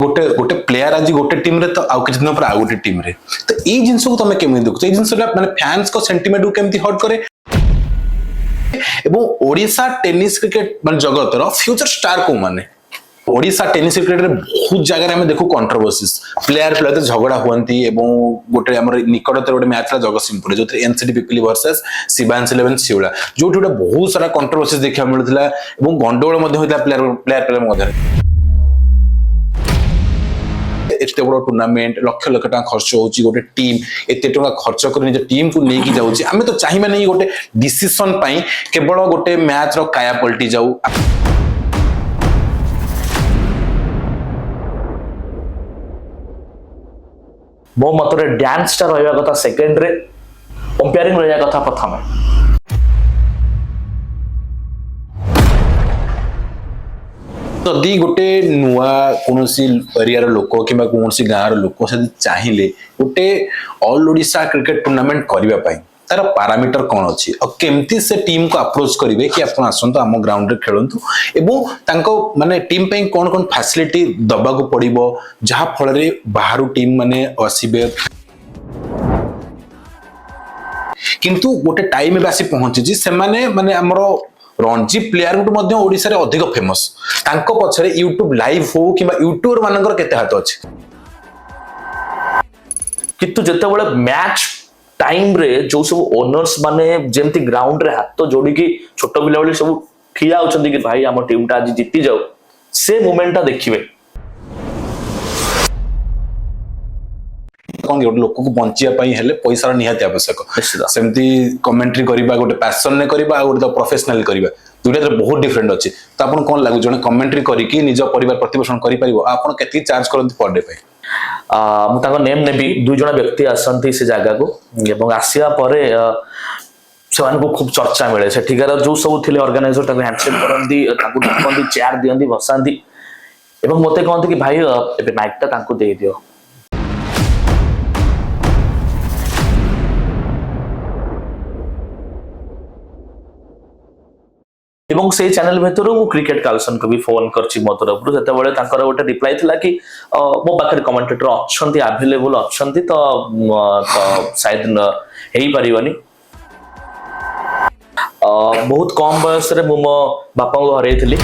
गोटे गोटे प्लेयर आज गोटे टीम रे तो आउ किछ दिन पर आ गोटे टीम रे तो ए जिंस को तमे केमि देखो ए जिंसटा माने फैंस को सेंटीमेंट को केमति हर्ट करे एवं ओडिशा टेनिस क्रिकेट माने जगत रो फ्यूचर स्टार को माने ओडिशा टेनिस क्रिकेट रे बहुत जगह हम देखो कंट्रोवर्सीज प्लेयर प्लेयर झगड़ा हुअंती एवं गोटे हमर निकटतर गोटे मैच ला जगतसिंहपुर जो एनसीडी पिपली वर्सेस शिवांश 11 शिवला जो गोटे बहुत सारा कंट्रोवर्सीज देखा मिलुतला एवं गंडगोल मध्ये होइता प्लेयर मध्ये एते बड़ टूर्नामेंट लक्ष लक्ष टका खर्च होची गोटे टीम एते टका खर्च कर निज टीम को लेकी जाउची हमें तो चाहिबा नहीं गोटे डिसीजन पई केवल गोटे मैच रो काया पलटी जाऊ मो मतरे डांस टा रहइबा कथा सेकंड रे कंपेयरिंग रहइबा कथा प्रथम जदि गोटे नुआ कोनोसी एरिया रो लोक किबा कोनोसी गाँ रो लोक से चाहिए गोटे ऑल ओडिशा क्रिकेट टूर्नामेंट करबा पई तार पैरामीटर कौन अच्छी और केमती से टीम को अप्रोच करेंगे कि आप आसतु आम ग्राउंड रे खेलतु एवं तांको माने टीम पे कौन कौन फैसिलिटी दबा को पड़िबो जहा फल रे बाहरु टीम माने आसीबे किंतु गोटे टाइम में आसी पहुंची से माने माने हमरो रणजी प्लेयर गुट मध्ये ओडिसा रे अधिक फेमस तांको पछरे यूट्यूब लाइव हो किबा यूट्यूबर मानकर केते हाथ अछि किंतु जते बळे मैच टाइम रे जो सब ओनर्स माने जेमती ग्राउंड रे हाथ जोड़ी की छोट पिला वाली सब ठिया होचंदी कि भाई हम टीम टा आज जीती जाऊ से मोमेंट टा देखिबे कोन गोटे लोक को बंचिया पई हेले पैसा निहाती आवश्यक सेमती कमेंट्री करिबा गोटे पैशन ने करिबा गोटे तो प्रोफेशनल करिबा दुटा बहुत डिफरेंट अछि तो आपन कोन लागु जने कमेंट्री करी कि निज परिवार प्रतिपोषण करि परिबो आपन केति चार्ज करंती पर डे पे मु ताको नेम नेबी दुई जण व्यक्ति आसंती से जागा को एवं आसिया परे सेवान को खूब चर्चा मिले सेठिकार जो सब थिले ऑर्गेनाइजर ताको हैंडशेक करंती ताको ढकंती चेयर दियंती बसांती एवं मते कहंती कि भाई एबे माइक ता ताको दे दियो एवं से चैनल भीतर मु क्रिकेट कालसन को भी फोन करछि मो तरफ सेते बेले ताकर गोटे रिप्लाई थिला कि मो पाखरे कमेंटेटर अछंती अवेलेबल अछंती तो शायद हेई परिवनी बहुत कम बयस रे मो बापा को हरैथिली